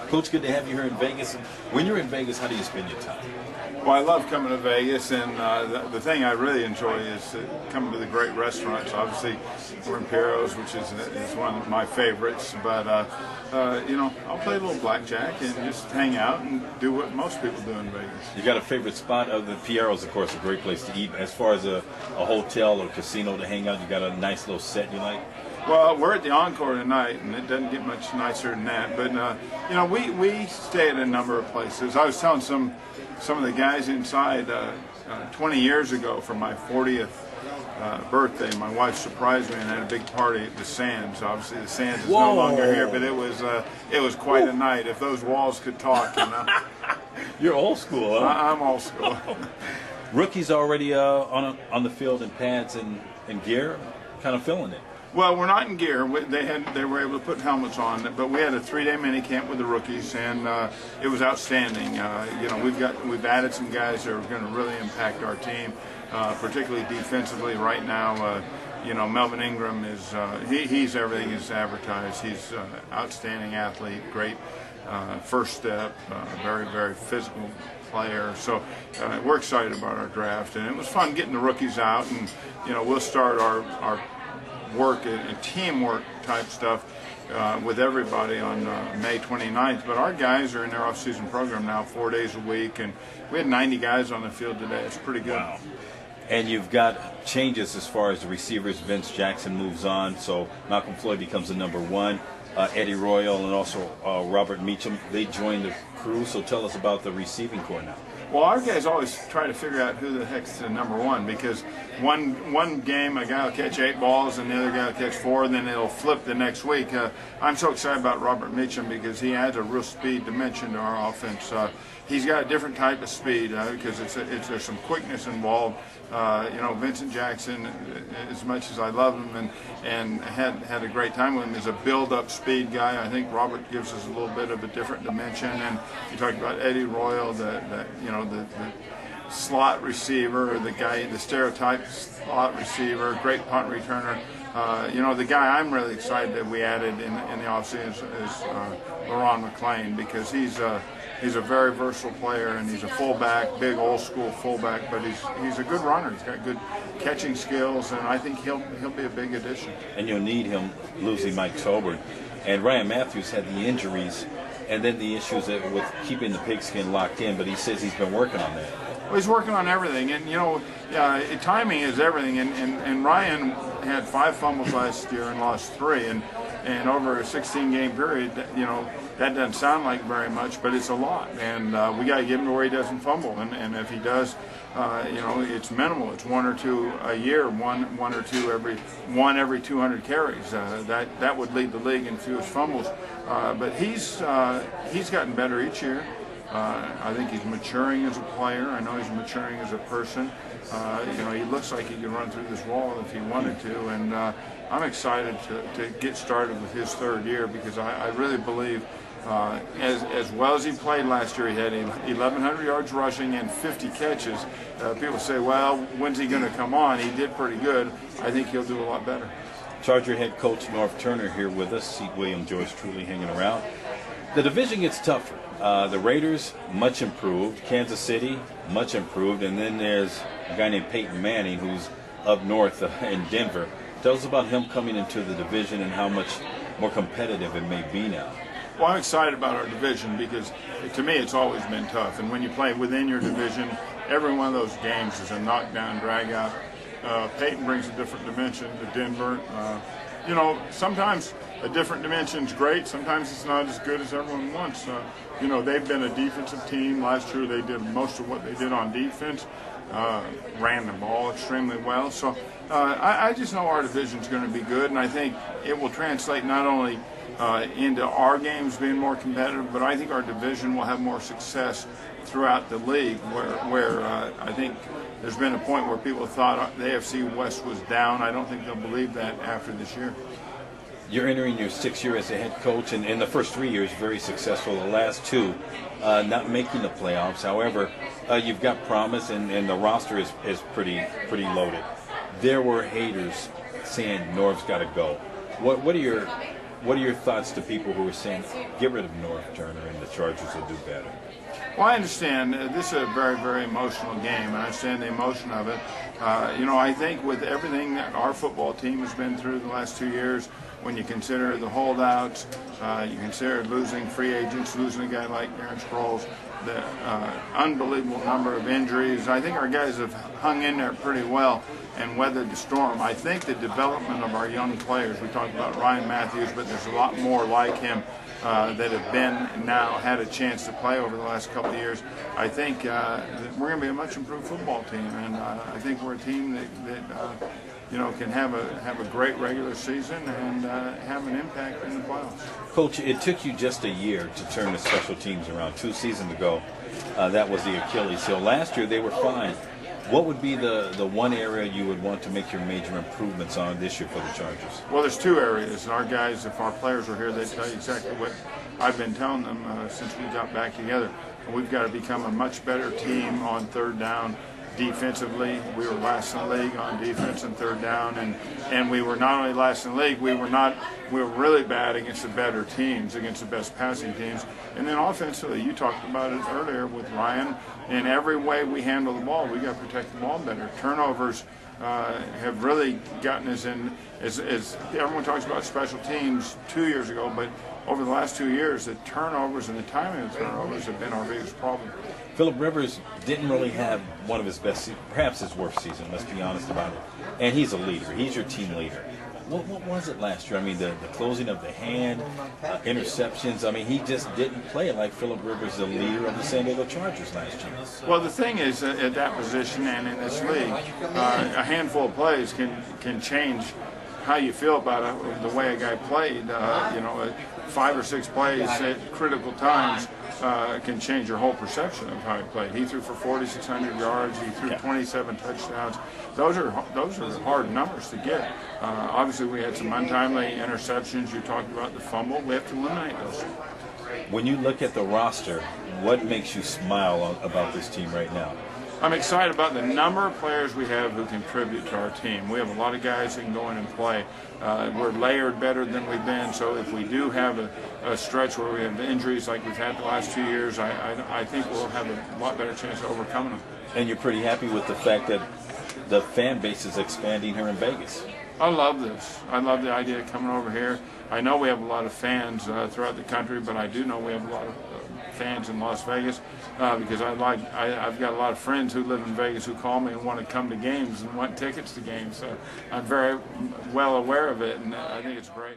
Coach, good to have you here in Vegas. And when you're in Vegas, how do you spend your time? Well, I love coming to Vegas, and the thing I really enjoy is coming to the great restaurants. Obviously, we're in Piero's, which is one of my favorites. But I'll play a little blackjack and just hang out and do what most people do in Vegas. You got a favorite spot? Of the Piero's, of course, a great place to eat. As far as a hotel or casino to hang out, you got a nice little set you like? Well, we're at the Encore tonight, and it doesn't get much nicer than that. But we stay at a number of places. I was telling some of the guys inside 20 years ago for my 40th birthday, my wife surprised me and had a big party at the Sands. Obviously, the Sands is no longer here, but it was quite a night. If those walls could talk, you know. You're old school, huh? I'm old school. Rookies already on the field in pads and gear, kind of feeling it. Well, we're not in gear. They were able to put helmets on, but we had a 3-day mini camp with the rookies, and it was outstanding. We've added some guys that are going to really impact our team, particularly defensively. Right now, Melvin Ingram is he's everything is advertised. He's an outstanding athlete, great first step, very, very physical player. So we're excited about our draft, and it was fun getting the rookies out, and we'll start our work and teamwork type stuff with everybody on May 29th. But our guys are in their off-season program now 4 days a week, and we had 90 guys on the field today. It's pretty good. Wow. And you've got changes as far as the receivers. Vince Jackson moves on, so Malcolm Floyd becomes the number one. Eddie Royal and also Robert Meacham, they join the crew. So tell us about the receiving corps now. Well, our guys always try to figure out who the heck's the number one, because one game a guy will catch 8 balls and the other guy will catch 4, and then it'll flip the next week. I'm so excited about Robert Meacham because he adds a real speed dimension to our offense. He's got a different type of speed because there's some quickness involved. Vincent Jackson, as much as I love him and had a great time with him, is a build-up speed guy. I think Robert gives us a little bit of a different dimension. And you talked about Eddie Royal, the slot receiver, the stereotype slot receiver, great punt returner. The guy I'm really excited that we added in the offseason is LaRon McClain, because he's a very versatile player, and he's a fullback, big old school fullback, but he's a good runner. He's got good catching skills, and I think he'll be a big addition. And you'll need him losing Mike Tolbert. And Ryan Matthews had the injuries and then the issues with keeping the pigskin locked in, but he says he's been working on that. Well, he's working on everything, and timing is everything. And Ryan had 5 fumbles last year and lost 3, and over a 16-game period, that doesn't sound like very much, but it's a lot. And we got to get him to where he doesn't fumble, and if he does, it's minimal. It's 1 or 2 a year, one or two every 200 carries. That would lead the league in fewest fumbles. But he's gotten better each year. I think he's maturing as a player. I know he's maturing as a person. He looks like he could run through this wall if he wanted to, and I'm excited to get started with his 3rd year, because I really believe as well as he played last year, he had 1,100 yards rushing and 50 catches. People say, well, when's he going to come on? He did pretty good. I think he'll do a lot better. Charger head coach Norv Turner here with us. Seat Williams, George truly hanging around. The division gets tougher. The Raiders, much improved. Kansas City, much improved. And then there's a guy named Peyton Manning, who's up north in Denver. Tell us about him coming into the division and how much more competitive it may be now. Well, I'm excited about our division because, to me, it's always been tough. And when you play within your division, every one of those games is a knockdown, drag-out. Peyton brings a different dimension to Denver. Sometimes a different dimension's great. Sometimes it's not as good as everyone wants. They've been a defensive team. Last year they did most of what they did on defense, ran the ball extremely well. So I just know our division's going to be good, and I think it will translate not only into our games being more competitive, but I think our division will have more success throughout the league, where I think there's been a point where people thought the AFC West was down. I don't think they'll believe that after this year. You're entering your 6th year as a head coach, and in the first 3 years, very successful. The last 2, not making the playoffs. However, you've got promise, and the roster is pretty loaded. There were haters saying Norv's got to go. What are your What are your thoughts to people who are saying, get rid of Norv Turner and the Chargers will do better? Well, I understand this is a very, very emotional game, and I understand the emotion of it. I think with everything that our football team has been through the last 2 years, when you consider the holdouts, you consider losing free agents, losing a guy like Aaron Sproles, the unbelievable number of injuries, I think our guys have hung in there pretty well and weathered the storm. I think the development of our young players, we talked about Ryan Matthews, but there's a lot more like him that have been now had a chance to play over the last couple of years. I think that we're going to be a much improved football team, and I think we're a team that can have a great regular season and have an impact in the playoffs. Coach, it took you just a year to turn the special teams around. 2 seasons ago, that was the Achilles heel. Last year, they were fine. What would be the one area you would want to make your major improvements on this year for the Chargers? Well, there's 2 areas. And our guys, if our players were here, they'd tell you exactly what I've been telling them since we got back together. We've got to become a much better team on third down. Defensively, we were last in the league on defense and third down, and we were not only last in the league, we were really bad against the better teams, against the best passing teams. And then offensively, you talked about it earlier with Ryan. In every way we handle the ball, we got to protect the ball better. Turnovers have really gotten us in, as everyone talks about special teams 2 years ago, but over the last 2 years, the turnovers and the timing of the turnovers have been our biggest problem. Phillip Rivers didn't really have one of his best, perhaps his worst season, let's be honest about it. And he's a leader. He's your team leader. What was it last year? I mean, the closing of the hand, interceptions. I mean, he just didn't play like Phillip Rivers, the leader of the San Diego Chargers last year. Well, the thing is, at that position and in this league, a handful of plays can change how you feel about the way a guy played. 5 or 6 plays at critical times can change your whole perception of how he played. He threw for 4,600 yards. He threw 27 touchdowns. Those are hard numbers to get. Obviously, we had some untimely interceptions. You talked about the fumble. We have to eliminate those. When you look at the roster, what makes you smile about this team right now? I'm excited about the number of players we have who contribute to our team. We have a lot of guys who can go in and play. We're layered better than we've been, so if we do have a stretch where we have injuries like we've had the last 2 years, I think we'll have a lot better chance of overcoming them. And you're pretty happy with the fact that the fan base is expanding here in Vegas? I love this. I love the idea of coming over here. I know we have a lot of fans throughout the country, but I do know we have a lot of fans in Las Vegas because I've got a lot of friends who live in Vegas who call me and want to come to games and want tickets to games. So I'm very well aware of it, and I think it's great.